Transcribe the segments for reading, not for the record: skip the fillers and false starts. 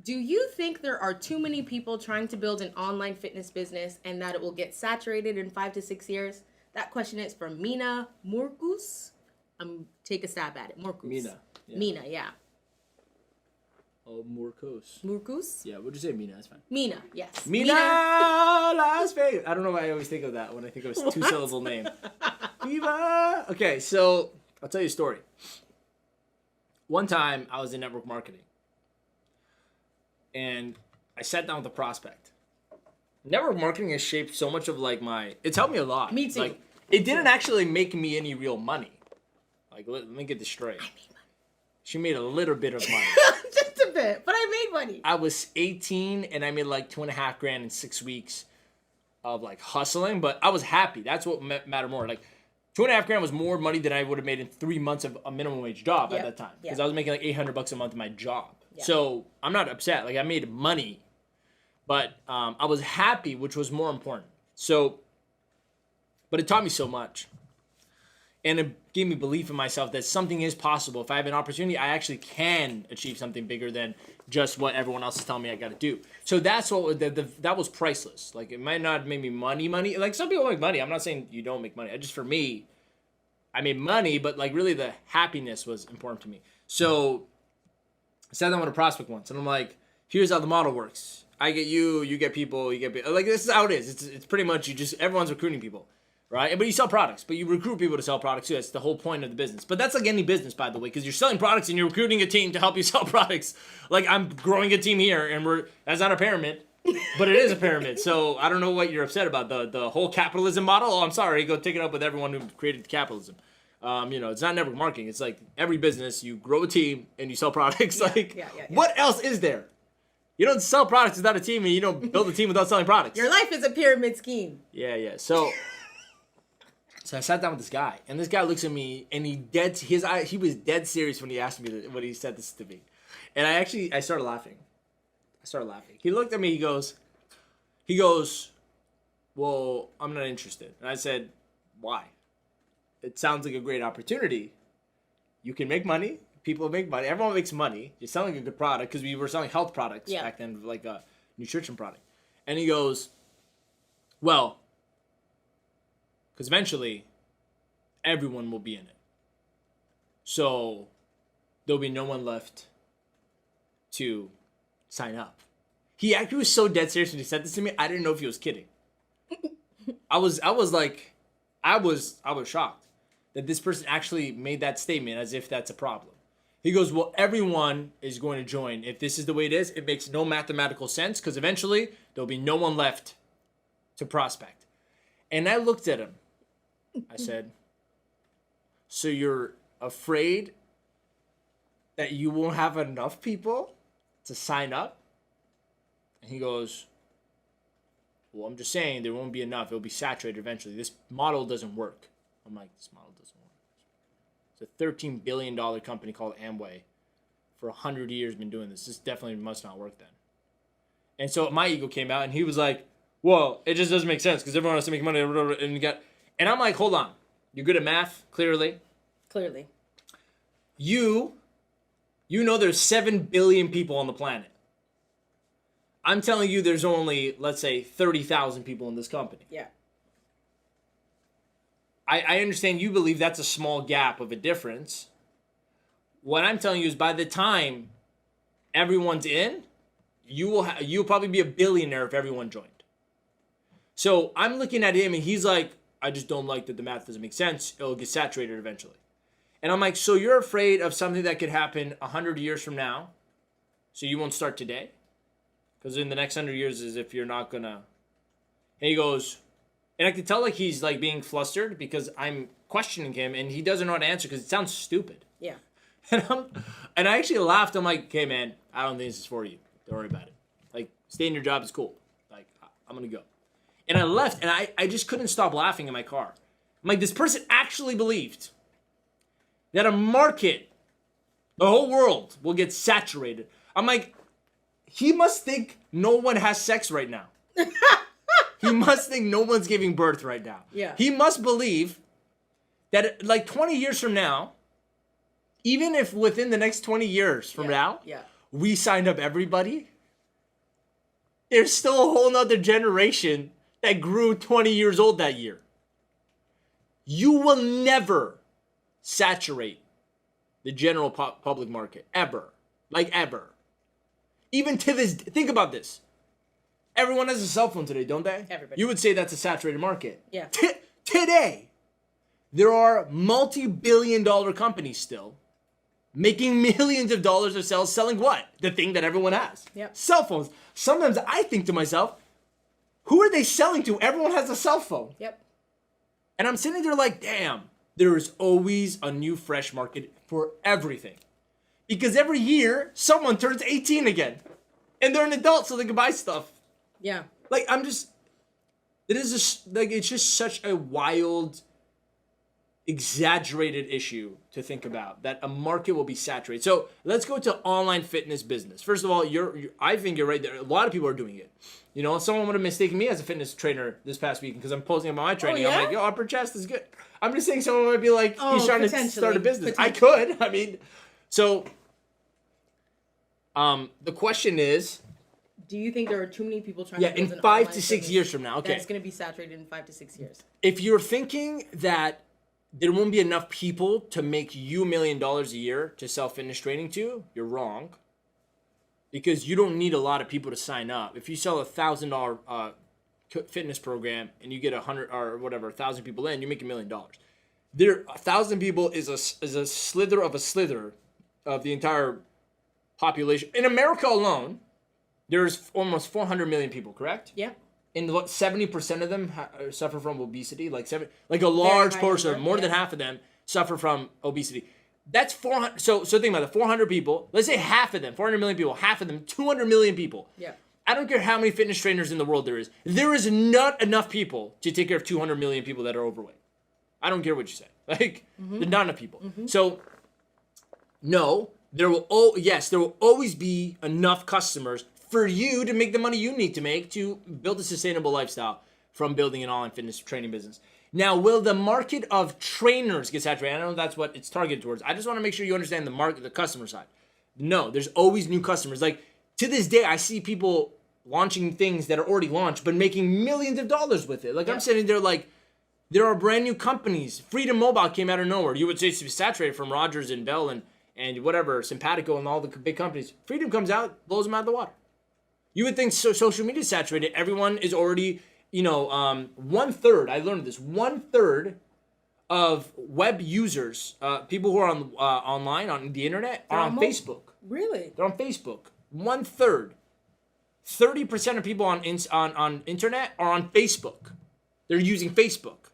Do you think there are too many people trying to build an online fitness business and that it will get saturated in 5 to 6 years? That question is from Mina Murkus. Take a stab at it. Murkus. Mina. Yeah. Mina, yeah. Oh, Murkus. Murkus? Yeah, what'd you say, Mina? That's fine. Mina, yes. Mina Las Vegas. I don't know why I always think of that when I think of a two-syllable name. Viva! Okay, so I'll tell you a story. One time, I was in network marketing. And I sat down with a prospect. Network marketing has shaped so much of like it's helped me a lot. Me too. Like, it didn't actually make me any real money. Like, let me get this straight. I made money. She made a little bit of money. Just a bit, but I made money. I was 18 and I made like $2,500 in 6 weeks of like hustling, but I was happy. That's what mattered more. Like $2,500 was more money than I would have made in 3 months of a minimum wage job at that time, because I was making like $800 a month in my job. Yeah. So I'm not upset. Like, I made money, but I was happy, which was more important. So, but it taught me so much. And it gave me belief in myself that something is possible. If I have an opportunity, I actually can achieve something bigger than just what everyone else is telling me I got to do. So that's what that was priceless. Like, it might not make me money. Like, some people make money. I'm not saying you don't make money. Just for me, I made money, but like really the happiness was important to me. So I sat down with a prospect once, and I'm like, here's how the model works. I get you, you get people, like, this is how it is. It's pretty much everyone's recruiting people. Right? But you sell products, but you recruit people to sell products too. That's the whole point of the business. But that's like any business, by the way, because you're selling products and you're recruiting a team to help you sell products. Like, I'm growing a team here, and that's not a pyramid, but it is a pyramid. So I don't know what you're upset about. The whole capitalism model. Oh, I'm sorry. Go take it up with everyone who created capitalism. It's not network marketing. It's like every business, you grow a team and you sell products. What else is there? You don't sell products without a team, and you don't build a team without selling products. Your life is a pyramid scheme. Yeah. So I sat down with this guy, and this guy looks at me, and he was dead serious when he asked me when he said this to me. And I started laughing. He looked at me, he goes, well, I'm not interested. And I said, why? It sounds like a great opportunity. You can make money. People make money. Everyone makes money. You're selling a good product, because we were selling health products back then, like a nutrition product. And he goes, well, because eventually, everyone will be in it. So, there'll be no one left to sign up. He actually was so dead serious when he said this to me. I didn't know if he was kidding. I was shocked that this person actually made that statement as if that's a problem. He goes, well, everyone is going to join. If this is the way it is, it makes no mathematical sense, because eventually, there'll be no one left to prospect. And I looked at him. I said, so you're afraid that you won't have enough people to sign up? And he goes, well, I'm just saying there won't be enough. It'll be saturated eventually. This model doesn't work. I'm like, this model doesn't work. It's a $13 billion company called Amway. For 100 years been doing this. This definitely must not work then. And so my ego came out, and he was like, well, it just doesn't make sense because everyone has to make money. And I'm like, hold on. You're good at math, clearly. Clearly. You know there's 7 billion people on the planet. I'm telling you there's only, let's say, 30,000 people in this company. Yeah. I understand you believe that's a small gap of a difference. What I'm telling you is by the time everyone's in, you'll probably be a billionaire if everyone joined. So I'm looking at him, and he's like, I just don't like that the math doesn't make sense. It'll get saturated eventually. And I'm like, so you're afraid of something that could happen 100 years from now, so you won't start today? Because in the next 100 years is if you're not going to... And he goes... And I could tell like he's like being flustered because I'm questioning him, and he doesn't know how to answer because it sounds stupid. Yeah. And I actually laughed. I'm like, okay, man, I don't think this is for you. Don't worry about it. Like, stay in your job is cool. Like, I'm going to go. And I left, and I just couldn't stop laughing in my car. I'm like, this person actually believed that a market, the whole world, will get saturated. I'm like, he must think no one has sex right now. He must think no one's giving birth right now. Yeah. He must believe that like 20 years from now, even if within the next 20 years from now, we signed up everybody, there's still a whole nother generation that grew 20 years old that year. You will never saturate the general public market, ever. Like, ever. Even to this, think about this. Everyone has a cell phone today, don't they? Everybody. You would say that's a saturated market. Yeah. Today, there are multi-billion-dollar companies still making millions of dollars of sales selling what? The thing that everyone has. Yep. Cell phones. Sometimes I think to myself, who are they selling to? Everyone has a cell phone. Yep. And I'm sitting there like, damn, there is always a new fresh market for everything. Because every year, someone turns 18 again. And they're an adult, so they can buy stuff. Yeah. Like, it's just such a wild, exaggerated issue to think about, that a market will be saturated. So let's go to online fitness business. First of all, I think you're right there. A lot of people are doing it. You know, someone would have mistaken me as a fitness trainer this past week because I'm posting about my training. Oh, yeah? I'm like, yo, upper chest is good. I'm just saying someone might be like, he's trying to start a business. I Potentially. could. I mean, so the question is, Do you think there are too many people trying yeah, to build in an 5 online to 6 business years from now, okay. that's going to be saturated in 5 to 6 years? If you're thinking that there won't be enough people to make you $1 million a year to sell fitness training to, you're wrong. Because you don't need a lot of people to sign up. If you sell $1,000 fitness program and you get 100 or whatever 1,000 people in, you make $1 million. There, 1,000 people is a slither of the entire population. In America alone, there's almost 400 million people, correct? Yeah. And what 70% of them suffer from obesity, like a large high portion, number, more than yeah. half of them suffer from obesity. That's 400. So think about it. 400 people. Let's say half of them, 400 million people. Half of them, 200 million people. Yeah. I don't care how many fitness trainers in the world there is. There is not enough people to take care of 200 million people that are overweight. I don't care what you say. Like, there's not enough people. So, no, there will always be enough customers for you to make the money you need to make to build a sustainable lifestyle from building an online fitness training business. Now, will the market of trainers get saturated? I know that's what it's targeted towards. I just want to make sure you understand the market, the customer side. No, there's always new customers. Like, to this day, I see people launching things that are already launched, but making millions of dollars with it. Like, I'm sitting there like, there are brand new companies. Freedom Mobile came out of nowhere. You would say it's saturated from Rogers and Bell and whatever, Simpatico and all the big companies. Freedom comes out, blows them out of the water. You would think social media is saturated. Everyone is already, 1/3, I learned this, 1/3 of web users, people who are on online, on the internet, are on Facebook. Really? They're on Facebook. 1/3. 30% of people on internet are on Facebook. They're using Facebook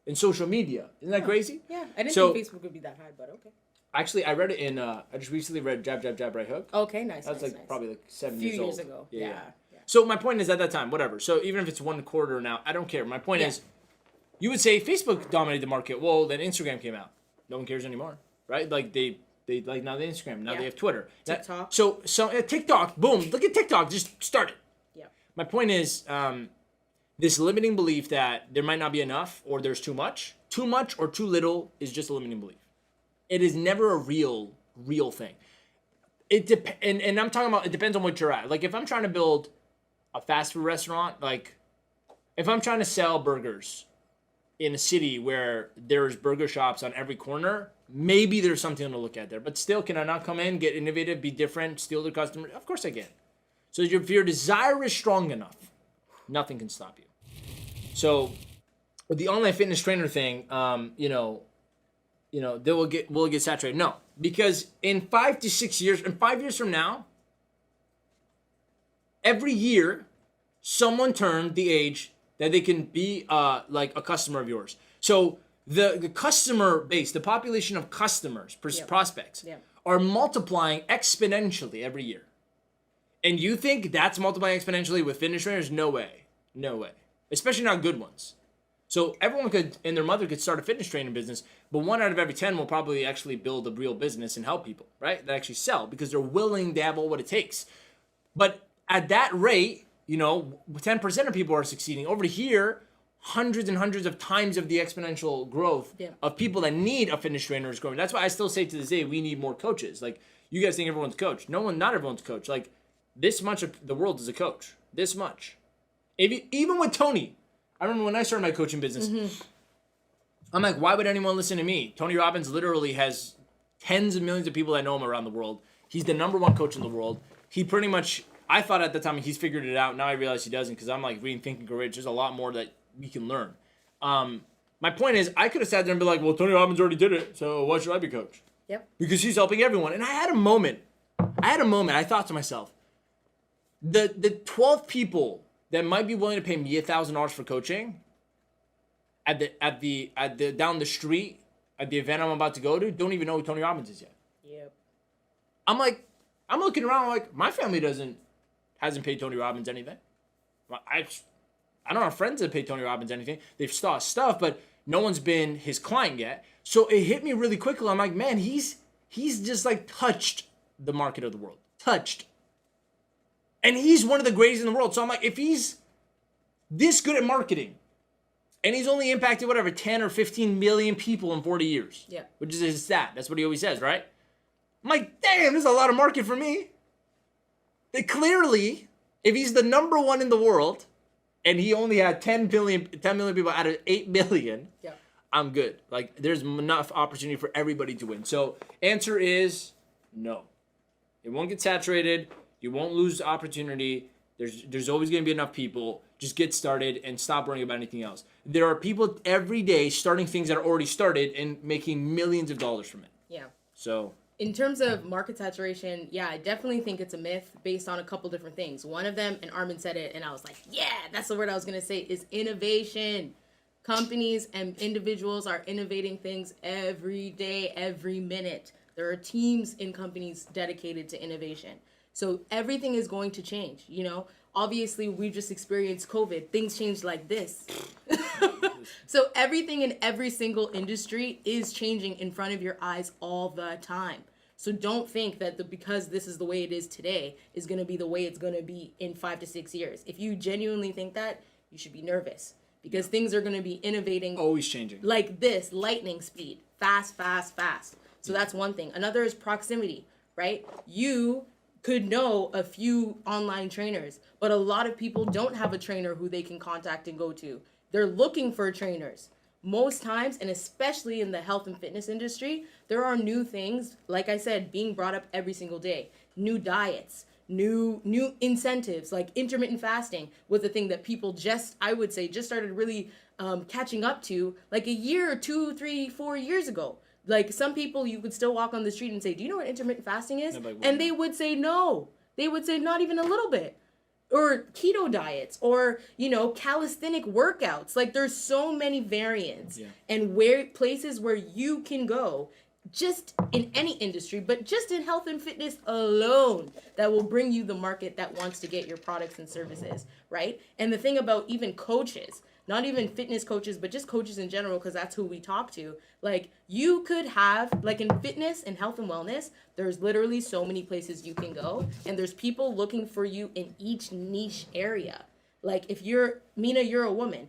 and social media. Isn't that crazy? Yeah. I didn't So- think Facebook would be that high, but okay. Actually, I read it in, I just recently read Jab, Jab, Jab, Right Hook. Okay, nice. That's nice, like nice. probably like 7 a few years old. years ago. Yeah. Yeah. So my point is at that time, whatever. So even if it's 1 quarter now, I don't care. My point Yeah. is, you would say Facebook dominated the market. Well, then Instagram came out. No one cares anymore, right? Like they like now they Instagram. Now Yeah. they have Twitter. TikTok. So TikTok, boom! Look at TikTok. Just start it. Yeah. My point is, this limiting belief that there might not be enough or there's too much or too little is just a limiting belief. It is never a real thing. And I'm talking about, it depends on what you're at. Like if I'm trying to build a fast food restaurant, like if I'm trying to sell burgers in a city where there's burger shops on every corner, maybe there's something to look at there. But still, can I not come in, get innovative, be different, steal their customers? Of course I can. So if your desire is strong enough, nothing can stop you. So with the online fitness trainer thing, they will get saturated. No, because in 5 to 6 years, and 5 years from now, every year, someone turned the age that they can be like a customer of yours. So the customer base, the population of customers, prospects, are multiplying exponentially every year. And you think that's multiplying exponentially with fitness trainers? No way. No way. Especially not good ones. So everyone could, and their mother could start a fitness training business, but 1 out of every 10 will probably actually build a real business and help people, right? That actually sell because they're willing to have all what it takes. But at that rate, 10% of people are succeeding. Over here, hundreds and hundreds of times of the exponential growth of people that need a fitness trainer is growing. That's why I still say to this day, we need more coaches. Like, you guys think everyone's coach. Not everyone's coach. Like, this much of the world is a coach. This much. Even with Tony, I remember when I started my coaching business, I'm like, why would anyone listen to me? Tony Robbins literally has tens of millions of people that know him around the world. He's the #1 coach in the world. He pretty much, I thought at the time he's figured it out. Now I realize he doesn't, because I'm like reading Think and Grow Rich. There's a lot more that we can learn. My point is, I could have sat there and be like, well, Tony Robbins already did it, so why should I be coach? Yep. Because he's helping everyone. And I had a moment. I thought to myself, the 12 people that might be willing to pay me $1,000 for coaching at the down the street at the event I'm about to go to don't even know who Tony Robbins is yet. Yep. I'm looking around like my family hasn't paid Tony Robbins anything. I don't have friends that pay Tony Robbins anything. They've started stuff, but no one's been his client yet. So it hit me really quickly. I'm like, man, he's just like touched the market of the world. Touched. And he's one of the greatest in the world. So I'm like, if he's this good at marketing, and he's only impacted, 10 or 15 million people in 40 years. Yeah. Which is his stat. That's what he always says, right? I'm like, damn, there's a lot of market for me. That clearly, if he's the #1 in the world, and he only had 10 million people out of 8 billion, yeah, I'm good. Like, there's enough opportunity for everybody to win. So, answer is no. It won't get saturated. You won't lose opportunity. There's always going to be enough people. Just get started and stop worrying about anything else. There are people every day starting things that are already started and making millions of dollars from it. yeah. So, in terms of market saturation, yeah, I definitely think it's a myth based on a couple different things. One of them, and Armin said it, and I was like, yeah, that's the word I was going to say, is innovation. Companies and individuals are innovating things every day, every minute. There are teams in companies dedicated to innovation. So everything is going to change, you know? Obviously, we've just experienced COVID. Things changed like this. So everything in every single industry is changing in front of your eyes all the time. So don't think that because this is the way it is today is going to be the way it's going to be in 5 to 6 years. If you genuinely think that, you should be nervous because things are going to be innovating. Always changing. Like this, lightning speed, fast, fast, fast. So that's one thing. Another is proximity, right? You could know a few online trainers, but a lot of people don't have a trainer who they can contact and go to. They're looking for trainers. Most times, and especially in the health and fitness industry, there are new things, like I said, being brought up every single day. New diets, new incentives, like intermittent fasting was a thing that people I would say, started really catching up to like a year or 2, 3, 4 years ago. Like some people, you could still walk on the street and say, do you know what intermittent fasting is? And they would say no. They would say not even a little bit. Or keto diets, or, you know, calisthenic workouts. Like there's so many variants and places where you can go just in any industry, but just in health and fitness alone that will bring you the market that wants to get your products and services, right? And the thing about even coaches, not even fitness coaches, but just coaches in general, because that's who we talk to. Like you could have, like in fitness and health and wellness, there's literally so many places you can go. And there's people looking for you in each niche area. Like if Mina, you're a woman.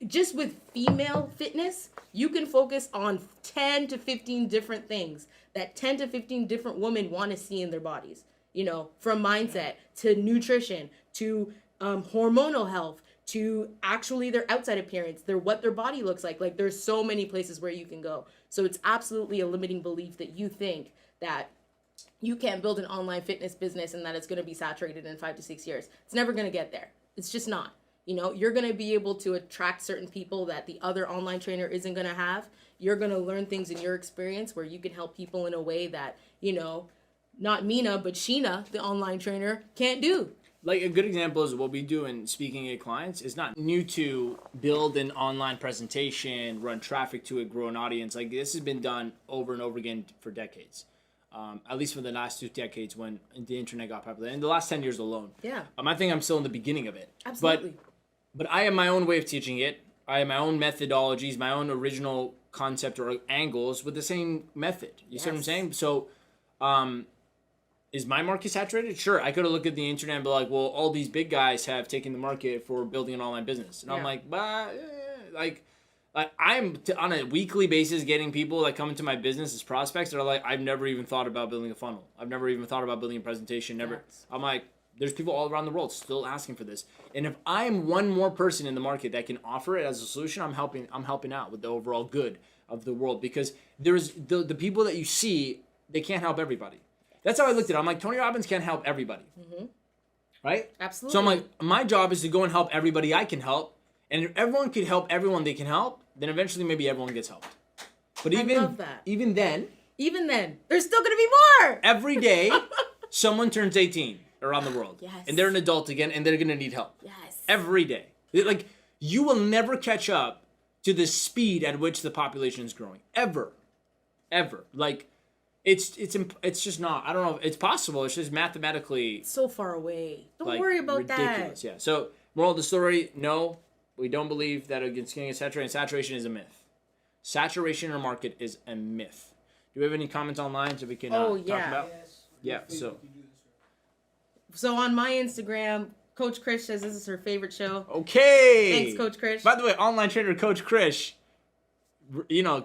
Just with female fitness, you can focus on 10 to 15 different things that 10 to 15 different women want to see in their bodies. You know, from mindset to nutrition to hormonal health, to actually their outside appearance, what their body looks like. Like there's so many places where you can go. So it's absolutely a limiting belief that you think that you can't build an online fitness business and that it's going to be saturated in 5 to 6 years. It's never going to get there. It's just not. You know, you're going to be able to attract certain people that the other online trainer isn't going to have. You're going to learn things in your experience where you can help people in a way that, you know, not Mina, but Sheena, the online trainer, can't do. Like a good example is what we do in speaking at clients. It's not new to build an online presentation, run traffic to it, grow an audience. Like this has been done over and over again for decades. At least for the last 2 decades when the internet got popular. In the last 10 years alone. Yeah. I think I'm still in the beginning of it. Absolutely. But I have my own way of teaching it. I have my own methodologies, my own original concept or angles with the same method. You see what I'm saying? So, is my market saturated? Sure. I could have looked at the internet and be like, well, all these big guys have taken the market for building an online business. And I'm like, like I'm on a weekly basis getting people that come into my business as prospects that are like, I've never even thought about building a funnel. I've never even thought about building a presentation. Never. I'm like, There's people all around the world still asking for this. And if I'm one more person in the market that can offer it as a solution, I'm helping out with the overall good of the world, because there's the people that you see, they can't help everybody. That's how I looked at it. I'm like, Tony Robbins can't help everybody. Right? Absolutely. So I'm like, my job is to go and help everybody I can help. And if everyone could help everyone they can help, then eventually maybe everyone gets helped. But I love that. Even then, there's still gonna be more. every day, someone turns 18 around the world. Yes. And they're an adult again, and they're gonna need help. Yes. Every day. Like, you will never catch up to the speed at which the population is growing. Ever. Like, it's just not. I don't know if it's possible. It's just mathematically So far away. Don't like, worry about ridiculous. that. Yeah. So, moral of the story, no, we don't believe that it's getting saturated. Saturation is a myth. Saturation in our market is a myth. Do we have any comments online so we can talk about? Yes. Yeah, so. So on my Instagram, Coach Krish says this is her favorite show. Okay. Thanks, Coach Krish. By the way, online trainer Coach Krish,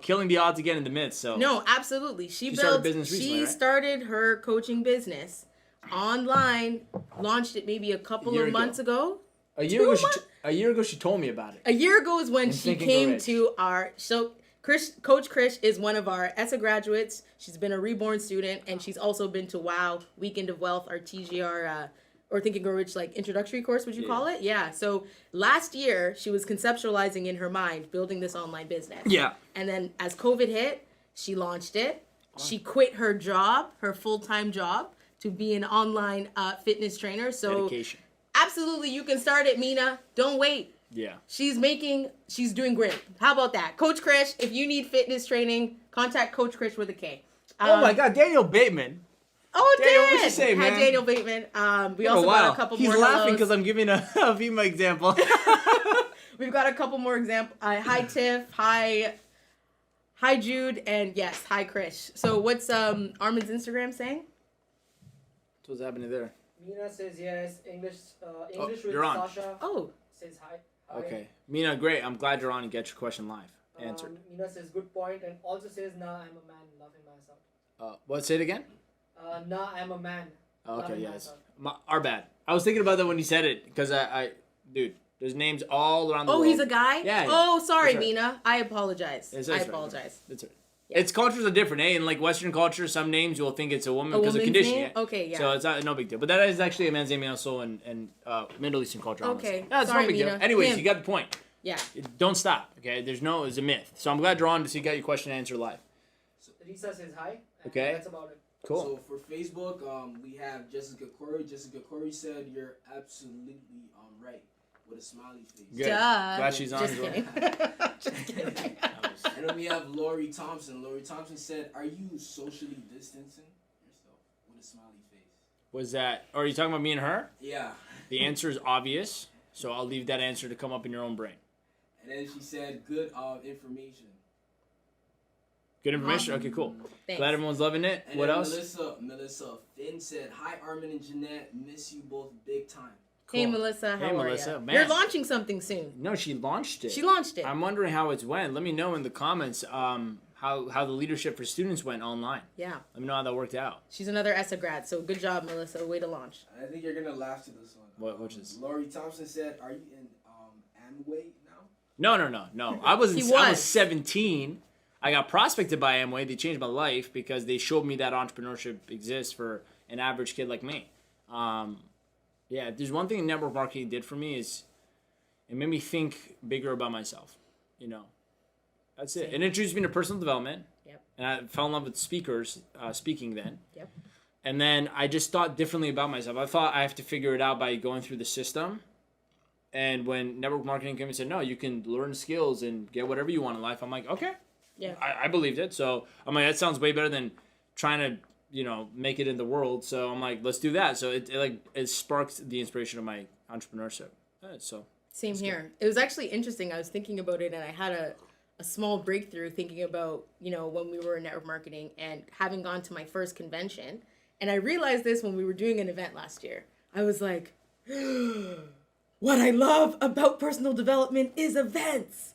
killing the odds again in the myths. So No, absolutely. She started a built. business recently, She right? started her coaching business online. Launched it maybe a couple year of ago. months ago. a year ago she told me about it. A year ago is when And she Think and Grow came Rich. to our show. Coach Krish is one of our ESSA graduates. She's been a reborn student, and she's also been to WOW, Weekend of Wealth, our TGR, or Think and Grow Rich, like introductory course, would you call it? Yeah. So last year, she was conceptualizing in her mind, building this online business. Yeah. And then as COVID hit, she launched it. She quit her job, her full-time job, to be an online fitness trainer. So Dedication. absolutely, you can start it, Mina. Don't wait. Yeah. She's doing great. How about that? Coach Krish, if you need fitness training, contact Coach Krish with a K. Oh my God, Daniel Bateman. Oh, Daniel, Dan! what you say, man? Hi, Daniel Bateman. We also got a couple He's more laughing hellos. because I'm giving a FEMA example. We've got a couple more examples. Hi, Tiff. Hi, Jude. And yes, hi, Krish. So what's Armin's Instagram saying? What's happening there? Mina says yes. English with you're on. Sasha Oh, says hi. Okay. Mina, great. I'm glad you're on and get your question live answered. Mina says good point and also says nah, I'm a man, laughing myself. What? Say it again? Nah, I'm a man. Okay, laughing yes. myself. Our bad. I was thinking about that when you said it because dude, there's names all around the world. oh, he's a guy? Yeah. Oh, sorry, That's right. Mina. I apologize. That's I right. apologize. That's right. Yeah. It's cultures are different, eh? In like Western culture, some names you'll think it's a woman A because of woman's conditioning. name? Yeah. Okay, yeah. So it's no big deal. But that is actually a man's name also in Middle Eastern culture. Okay. Yeah, it's Sorry, no big deal. Mina. Anyways, Him. you got the point. Yeah. Don't stop. Okay. It's a myth. So I'm glad you're on so you got your question answered live. So Lisa says hi. And Okay. That's about it. Cool. So for Facebook, we have Jessica Corey. Jessica Corey said you're absolutely right with a smiley face. Good. Duh. Glad she's on Just as well. kidding. Just kidding. And then we have Lori Thompson. Lori Thompson said, "Are you socially distancing yourself with a smiley face?" Was that? Or are you talking about me and her? Yeah. The answer is obvious. So I'll leave that answer to come up in your own brain. And then she said, "Good information." Good information. Okay, cool. Thanks. Glad everyone's loving it. And What then else? Melissa Finn said, "Hi Armin and Jeanette, miss you both big time." Hey, Cool. Melissa. How Hey, are Melissa. ya? Man. You're launching something soon. No, she launched it. She launched it. I'm wondering how it's went. Let me know in the comments how the leadership for students went online. Yeah. Let me know how that worked out. She's another ESSA grad, so good job, Melissa. Way to launch. I think you're gonna laugh to this one. Which is? Lori Thompson said, "Are you in Amway now?" No. I was He I was. was 17. I got prospected by Amway. They changed my life because they showed me that entrepreneurship exists for an average kid like me. Yeah, there's one thing network marketing did for me is it made me think bigger about myself. That's it. Same. It introduced me to personal development. Yep. And I fell in love with speaking then. Yep. And then I just thought differently about myself. I thought I have to figure it out by going through the system. And when network marketing came and said, no, you can learn skills and get whatever you want in life, I'm like, okay. Yeah. I believed it. So I'm like, that sounds way better than trying to, make it in the world. So I'm like, let's do that. So it sparked the inspiration of my entrepreneurship. So Same here. It was actually interesting. I was thinking about it, and I had a small breakthrough thinking about, when we were in network marketing and having gone to my first convention. And I realized this when we were doing an event last year. I was like, what I love about personal development is events.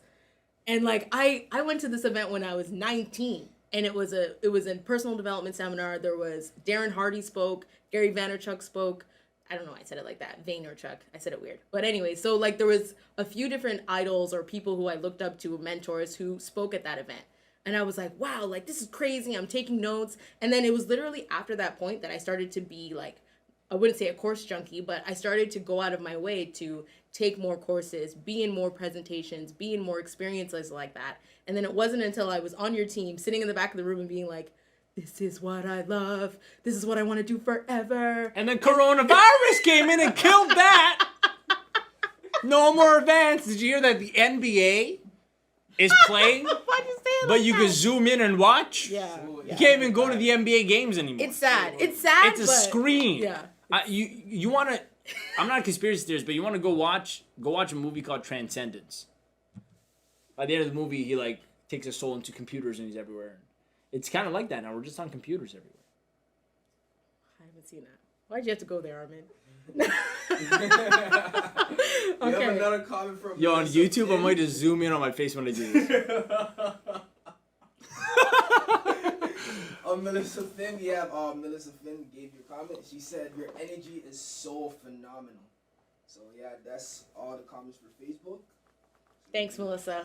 And like, I went to this event when I was 19, and it was a personal development seminar. There was Darren Hardy spoke, Gary Vaynerchuk spoke, I don't know why I said it like that. Vaynerchuk. I said it weird. But anyway, so like there was a few different idols or people who I looked up to, mentors who spoke at that event. And I was like, wow, like this is crazy. I'm taking notes. And then it was literally after that point that I started to be like, I wouldn't say a course junkie, but I started to go out of my way to take more courses, be in more presentations, be in more experiences like that. And then it wasn't until I was on your team, sitting in the back of the room and being like, this is what I love. This is what I want to do forever. And then coronavirus came in and killed that. No more events. Did you hear that the NBA is playing? Why'd you say it But like you that? can zoom in and watch? Yeah. You can't even go to the NBA games anymore. It's sad. It's sad. It's a but, screen. Yeah. You want to... I'm not a conspiracy theorist, but you want to go watch a movie called Transcendence. By the end of the movie, he like takes his soul into computers and he's everywhere. It's kind of like that now. We're just on computers everywhere. I haven't seen that. Why'd you have to go there, Armin? We have another comment from Yo, on Melissa YouTube, I Finn. might just zoom in on my face when I do this. Melissa Finn, we have Melissa Finn gave your comment. She said your energy is so phenomenal. So yeah, that's all the comments for Facebook. Thanks, Melissa.